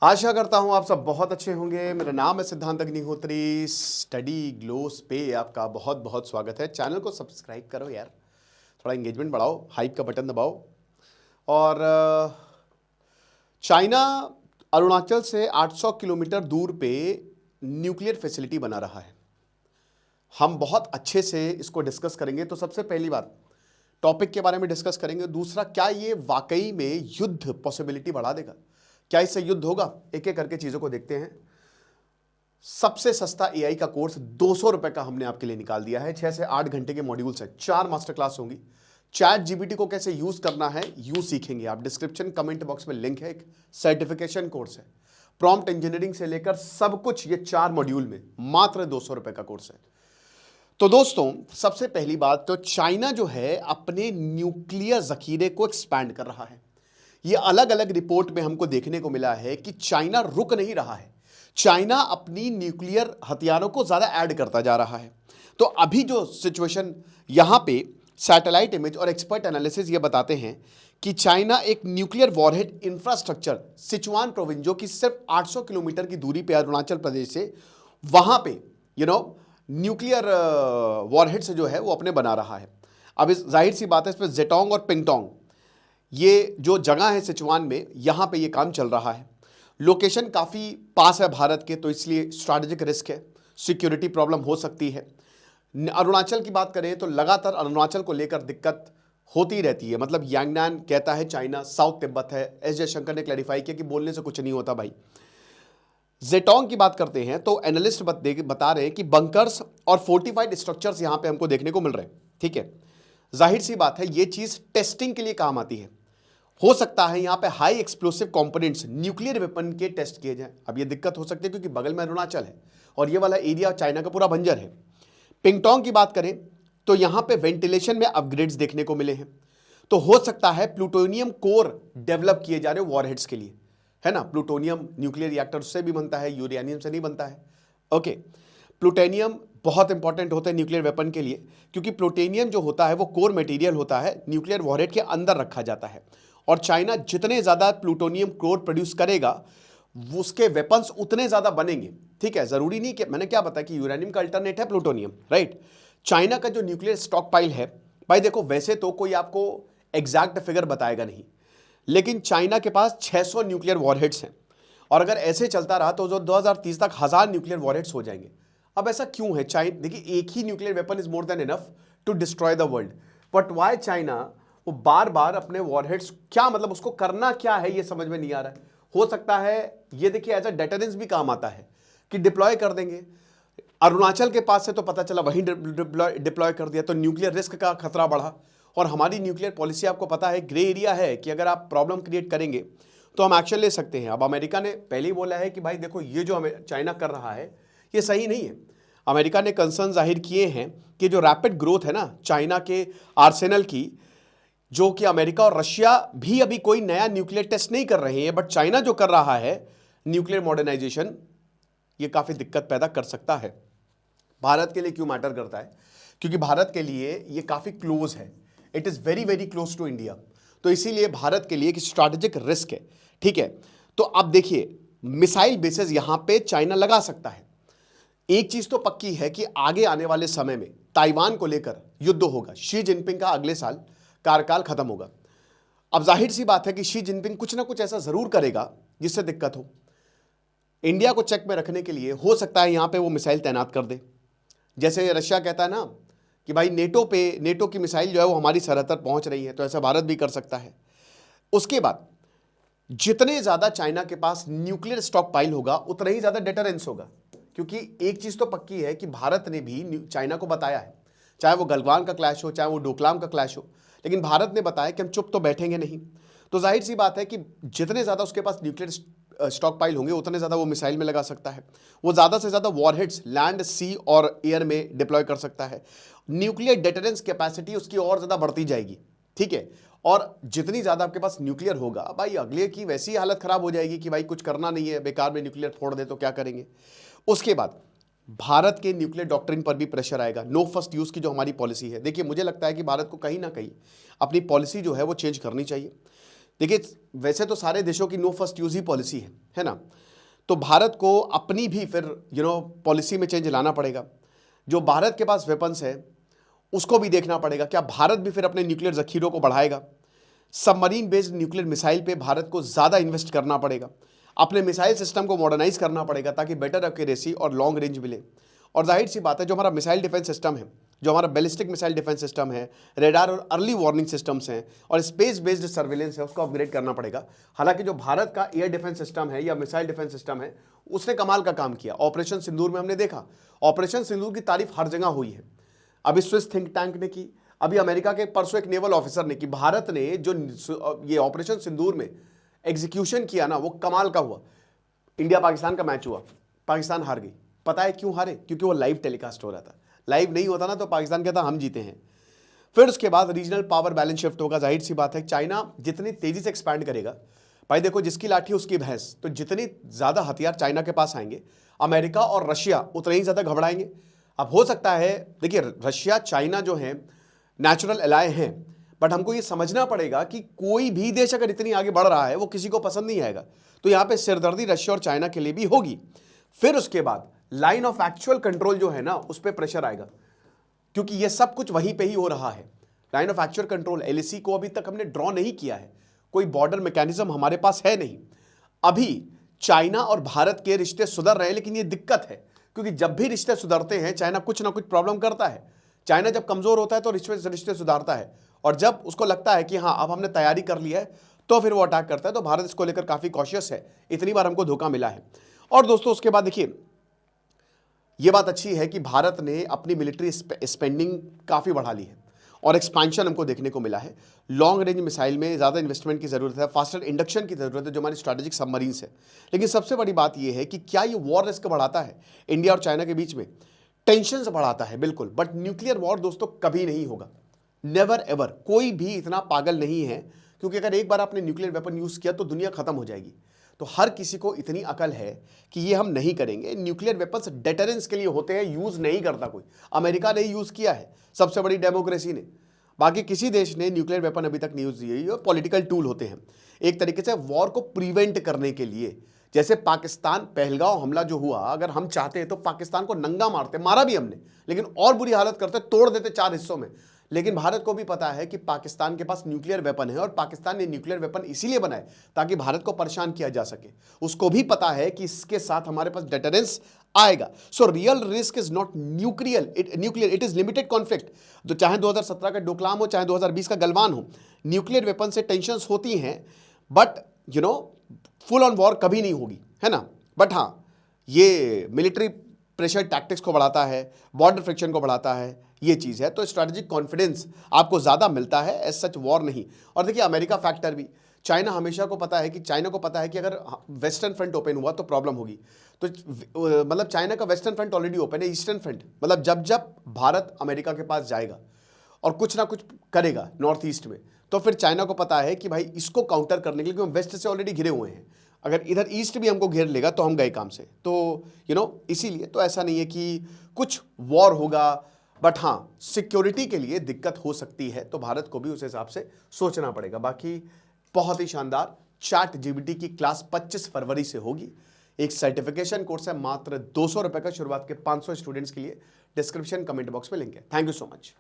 आशा करता हूं आप सब बहुत अच्छे होंगे। मेरा नाम है सिद्धांत अग्निहोत्री। स्टडी ग्लोस पे आपका बहुत बहुत स्वागत है। चैनल को सब्सक्राइब करो यार, थोड़ा एंगेजमेंट बढ़ाओ, हाइप का बटन दबाओ। और चाइना अरुणाचल से 800 किलोमीटर दूर पे न्यूक्लियर फैसिलिटी बना रहा है। हम बहुत अच्छे से इसको डिस्कस करेंगे। तो सबसे पहली बात, टॉपिक के बारे में डिस्कस करेंगे। दूसरा, क्या ये वाकई में युद्ध पॉसिबिलिटी बढ़ा देगा? क्या इससे युद्ध होगा? एक एक करके चीजों को देखते हैं। सबसे सस्ता एआई का कोर्स 200 रुपए का हमने आपके लिए निकाल दिया है। 6 से 8 घंटे के मॉड्यूल्स हैं, 4 मास्टर क्लास होंगी। चैट जीपीटी को कैसे यूज करना है यूं सीखेंगे आप। डिस्क्रिप्शन कमेंट बॉक्स में लिंक है, एक सर्टिफिकेशन कोर्स है। प्रॉम्प्ट इंजीनियरिंग से लेकर सब कुछ ये 4 मॉड्यूल में मात्र 200 रुपए का कोर्स है। तो दोस्तों, सबसे पहली बात तो चाइना जो है अपने न्यूक्लियर जखीरे को एक्सपैंड कर रहा है। ये अलग अलग रिपोर्ट में हमको देखने को मिला है कि चाइना रुक नहीं रहा है। चाइना अपनी न्यूक्लियर हथियारों को ज्यादा ऐड करता जा रहा है। तो अभी जो सिचुएशन यहां पे सैटेलाइट इमेज और एक्सपर्ट एनालिसिस ये बताते हैं कि चाइना एक nuclear warhead infrastructure Sichuan province, जो कि सिर्फ 800 किलोमीटर की दूरी पे अरुणाचल प्रदेश से, वहां पे न्यूक्लियर वॉरहेड से जो है वो अपने बना रहा है। अब इस जाहिर सी बात है, इस पर जेटोंग और पिंगटोंग ये जो जगह है सिचुआन में, यहां पे ये काम चल रहा है। लोकेशन काफ़ी पास है भारत के, तो इसलिए स्ट्रैटेजिक रिस्क है, सिक्योरिटी प्रॉब्लम हो सकती है। अरुणाचल की बात करें तो लगातार अरुणाचल को लेकर दिक्कत होती रहती है। मतलब यांगनान कहता है चाइना, साउथ तिब्बत है। एस जयशंकर ने क्लैरिफाई किया कि बोलने से कुछ नहीं होता भाई। जेटोंग की बात करते हैं तो एनालिस्ट बता रहे हैं कि बंकर्स और फोर्टिफाइड स्ट्रक्चर्स यहां पे हमको देखने को मिल रहे हैं। ठीक है, जाहिर सी बात है ये चीज टेस्टिंग के लिए काम आती है। हो सकता है यहां पे high explosive components, nuclear weapon के टेस्ट किए जाएं। अब ये दिक्कत हो सकती है क्योंकि बगल में अरुणाचल है और ये वाला एरिया चाइना का पूरा बंजर है। पिंगटोंग की बात करें तो यहां पे वेंटिलेशन में अपग्रेड्स देखने को मिले हैं। तो हो सकता है प्लूटोनियम कोर डेवलप किए जा रहे वॉरहेड्स के लिए, है ना। प्लूटोनियम न्यूक्लियर रिएक्टर से भी बनता है, यूरेनियम से नहीं बनता है। ओके, प्लूटोनियम बहुत इंपॉर्टेंट होता है न्यूक्लियर वेपन के लिए, क्योंकि प्लूटोनियम जो होता है वो कोर मटेरियल होता है, न्यूक्लियर वॉरहेड के अंदर रखा जाता है। और चाइना जितने ज्यादा प्लूटोनियम कोर प्रोड्यूस करेगा उसके वेपन्स उतने ज्यादा बनेंगे। ठीक है, जरूरी नहीं कि मैंने क्या बताया कि यूरेनियम का अल्टरनेट है प्लूटोनियम, राइट। चाइना का जो न्यूक्लियर स्टॉक पाइल है भाई, देखो वैसे तो कोई आपको एग्जैक्ट फिगर बताएगा नहीं, लेकिन चाइना के पास 600 न्यूक्लियर वॉरहेड्स हैं। और अगर ऐसे चलता रहा तो जो 2030 तक 1000 न्यूक्लियर वॉरहेड्स हो जाएंगे। अब ऐसा क्यों है? चाइना देखिए, एक ही nuclear weapon is more than enough to destroy the world, but why China वो बार बार अपने वॉरहेड्स, क्या मतलब उसको करना क्या है ये समझ में नहीं आ रहा है। हो सकता है ये देखिए एज अ डेटरेंस भी काम आता है कि डिप्लॉय कर देंगे। अरुणाचल के पास से तो पता चला वहीं डिप्लॉय कर दिया तो न्यूक्लियर रिस्क का खतरा बढ़ा। और हमारी न्यूक्लियर पॉलिसी आपको पता है ग्रे एरिया है कि अगर आप प्रॉब्लम क्रिएट करेंगे तो हम एक्शन ले सकते हैं। अब अमेरिका ने पहले ही बोला है कि भाई देखो ये जो हमें चाइना कर रहा है ये सही नहीं है। अमेरिका ने कंसर्न जाहिर किए हैं कि जो रैपिड ग्रोथ है ना चाइना के आर्सेनल की, जो कि अमेरिका और रशिया भी अभी कोई नया न्यूक्लियर टेस्ट नहीं कर रहे हैं, बट चाइना जो कर रहा है न्यूक्लियर मॉडर्नाइजेशन, ये काफी दिक्कत पैदा कर सकता है। भारत के लिए क्यों मैटर करता है? क्योंकि भारत के लिए ये काफी क्लोज है, it is very very close to India. तो इसीलिए भारत के लिए एक स्ट्रैटेजिक रिस्क है। ठीक है, तो अब देखिए मिसाइल बेसेस यहां पे चाइना लगा सकता है। एक चीज तो पक्की है कि आगे आने वाले समय में ताइवान को लेकर युद्ध होगा। शी जिनपिंग का अगले साल कार्यकाल खत्म होगा। अब जाहिर सी बात है कि शी जिनपिंग कुछ ना कुछ ऐसा जरूर करेगा जिससे दिक्कत हो। इंडिया को चेक में रखने के लिए हो सकता है यहां पे वो मिसाइल तैनात कर दे। जैसे रशिया कहता है ना कि भाई नेटो की मिसाइल जो है वो हमारी सरहद तक पहुंच रही है, तो ऐसा भारत भी कर सकता है। उसके बाद जितने ज्यादा चाइना के पास न्यूक्लियर स्टॉक पाइल होगा उतना ही ज्यादा डेटरेंस होगा। क्योंकि एक चीज तो पक्की है कि भारत ने भी चाइना को बताया है, चाहे वो गलवान का क्लैश हो चाहे वो डोकलाम का क्लैश हो, लेकिन भारत ने बताया कि हम चुप तो बैठेंगे नहीं। तो जाहिर सी बात है कि जितने ज्यादा उसके पास न्यूक्लियर स्टॉक पाइल होंगे उतने ज्यादा वो मिसाइल में लगा सकता है। वो ज्यादा से ज्यादा वॉरहेड्स लैंड, सी और एयर में डिप्लॉय कर सकता है। न्यूक्लियर डेटरेंस कैपेसिटी उसकी और ज्यादा बढ़ती जाएगी। ठीक है, और जितनी ज्यादा आपके पास न्यूक्लियर होगा भाई, अगले की वैसी हालत खराब हो जाएगी कि भाई कुछ करना नहीं है, बेकार में न्यूक्लियर फोड़ दे तो क्या करेंगे। उसके बाद भारत के न्यूक्लियर डॉक्ट्रिन पर भी प्रेशर आएगा। नो फर्स्ट यूज की जो हमारी पॉलिसी है, देखिए मुझे लगता है कि भारत को कहीं ना कहीं अपनी पॉलिसी जो है वो चेंज करनी चाहिए। देखिए, वैसे तो सारे देशों की नो फर्स्ट यूज ही पॉलिसी है ना। तो भारत को अपनी भी फिर पॉलिसी में चेंज लाना पड़ेगा। जो भारत के पास वेपन्स है उसको भी देखना पड़ेगा, क्या भारत भी फिर अपने न्यूक्लियर जखीरों को बढ़ाएगा। सबमरीन बेस्ड न्यूक्लियर मिसाइल पे भारत को ज़्यादा इन्वेस्ट करना पड़ेगा, अपने मिसाइल सिस्टम को मॉडर्नाइज करना पड़ेगा ताकि बेटर एक्यूरेसी और लॉन्ग रेंज मिले। और जाहिर सी बात है, जो हमारा मिसाइल डिफेंस सिस्टम है, जो हमारा बैलिस्टिक मिसाइल डिफेंस सिस्टम है, रेडार और अर्ली वार्निंग सिस्टम्स हैं और स्पेस बेस्ड सर्विलेंस है, उसको अपग्रेड करना पड़ेगा। हालांकि जो भारत का एयर डिफेंस सिस्टम है या मिसाइल डिफेंस सिस्टम है, उसने कमाल का काम किया। ऑपरेशन सिंदूर में हमने देखा, ऑपरेशन सिंदूर की तारीफ हर जगह हुई है। अभी स्विस थिंक टैंक ने की, अभी अमेरिका के परसों एक नेवल ऑफिसर ने की। भारत ने जो ये ऑपरेशन सिंदूर में एग्जीक्यूशन किया ना, वो कमाल का हुआ। इंडिया पाकिस्तान का मैच हुआ, पाकिस्तान हार गई। पता है क्यों हारे? क्योंकि वो लाइव टेलीकास्ट हो रहा था। लाइव नहीं होता ना तो पाकिस्तान कहता हम जीते हैं। फिर उसके बाद रीजनल पावर बैलेंस शिफ्ट होगा। जाहिर सी बात है, चाइना जितनी तेजी से एक्सपैंड करेगा, भाई देखो जिसकी लाठी उसकी भैंस, तो जितनी ज्यादा हथियार चाइना के पास आएंगे, अमेरिका और रशिया उतने ही ज्यादा घबराएंगे। अब हो सकता है, देखिए रशिया चाइना जो है नेचुरल एलाय हैं, बट हमको ये समझना पड़ेगा कि कोई भी देश अगर इतनी आगे बढ़ रहा है वो किसी को पसंद नहीं आएगा। तो यहां पे सिरदर्दी रशिया और चाइना के लिए भी होगी। फिर उसके बाद लाइन ऑफ एक्चुअल कंट्रोल जो है ना, उस पर प्रेशर आएगा, क्योंकि ये सब कुछ वहीं पे ही हो रहा है। Line of actual control LAC को अभी तक हमने ड्रॉ नहीं किया है, कोई बॉर्डर मैकेनिज्म हमारे पास है नहीं। अभी चाइना और भारत के रिश्ते सुधर रहे हैं, लेकिन ये दिक्कत है क्योंकि जब भी रिश्ते सुधरते हैं चाइना कुछ ना कुछ प्रॉब्लम करता है। चाइना जब कमजोर होता है तो रिश्ते सुधारता है, और जब उसको लगता है कि हाँ अब हमने तैयारी कर ली है तो फिर वो अटैक करता है। तो भारत इसको लेकर काफी कॉशियस है, इतनी बार हमको धोखा मिला है। और दोस्तों उसके बाद देखिए, ये बात अच्छी है कि भारत ने अपनी मिलिट्री स्पेंडिंग काफी बढ़ा ली है और एक्सपेंशन हमको देखने को मिला है। लॉन्ग रेंज मिसाइल में ज़्यादा इन्वेस्टमेंट की ज़रूरत है, फास्टर इंडक्शन की ज़रूरत है, जो हमारी स्ट्रैटेजिक सबमरीन्स है। लेकिन सबसे बड़ी बात यह है कि क्या ये वॉर रिस्क बढ़ाता है इंडिया और चाइना के बीच में? टेंशन बढ़ाता है बिल्कुल, बट न्यूक्लियर वॉर दोस्तों कभी नहीं होगा, नेवर एवर। कोई भी इतना पागल नहीं है, क्योंकि अगर एक बार आपने न्यूक्लियर वेपन यूज़ किया तो दुनिया खत्म हो जाएगी। तो हर किसी को इतनी अकल है कि ये हम नहीं करेंगे। न्यूक्लियर वेपन्स डेटरेंस के लिए होते हैं, यूज़ नहीं करता कोई। अमेरिका ने यूज़ किया है, सबसे बड़ी डेमोक्रेसी ने। बाकी किसी देश ने न्यूक्लियर वेपन अभी तक नहीं यूज किए। ये पॉलिटिकल टूल होते हैं, एक तरीके से वॉर को प्रिवेंट करने के लिए। जैसे पाकिस्तान पहलगांव हमला जो हुआ, अगर हम चाहते तो पाकिस्तान को नंगा मारते, मारा भी हमने, लेकिन और बुरी हालत करते, तोड़ देते 4 हिस्सों में। लेकिन भारत को भी पता है कि पाकिस्तान के पास न्यूक्लियर वेपन है, और पाकिस्तान ने न्यूक्लियर वेपन इसीलिए बनाए ताकि भारत को परेशान किया जा सके। उसको भी पता है कि इसके साथ हमारे पास डेटरेंस आएगा। So real risk is not nuclear, it is limited conflict. तो चाहे 2017 का डोकलाम हो, चाहे 2020 का गलवान हो, न्यूक्लियर वेपन से टेंशंस होती हैं, बट फुल ऑन वॉर कभी नहीं होगी, है ना। बट हाँ, ये मिलिट्री प्रेशर टैक्टिक्स को बढ़ाता है, बॉर्डर फ्रिक्शन को बढ़ाता है, ये चीज़ है। तो स्ट्रेटेजिक कॉन्फिडेंस आपको ज़्यादा मिलता है, एज सच वॉर नहीं। और देखिए अमेरिका फैक्टर भी, चाइना हमेशा को पता है कि चाइना को पता है कि अगर वेस्टर्न फ्रंट ओपन हुआ तो प्रॉब्लम होगी। तो मतलब चाइना का वेस्टर्न फ्रंट ऑलरेडी ओपन है, ईस्टर्न फ्रंट मतलब जब जब भारत अमेरिका के पास जाएगा और कुछ ना कुछ करेगा नॉर्थ ईस्ट में, तो फिर चाइना को पता है कि भाई इसको काउंटर करने के लिए, क्योंकि वेस्ट से ऑलरेडी घिरे हुए हैं, अगर इधर ईस्ट भी हमको घेर लेगा तो हम गए काम से। तो इसीलिए तो ऐसा नहीं है कि कुछ वॉर होगा, बट हाँ सिक्योरिटी के लिए दिक्कत हो सकती है, तो भारत को भी उस हिसाब से सोचना पड़ेगा। बाकी बहुत ही शानदार चैट जीपीटी की क्लास 25 फरवरी से होगी। एक सर्टिफिकेशन कोर्स है, मात्र 200 रुपए का, शुरुआत के 500 स्टूडेंट्स के लिए। डिस्क्रिप्शन कमेंट बॉक्स में लिंक है। Thank you so much.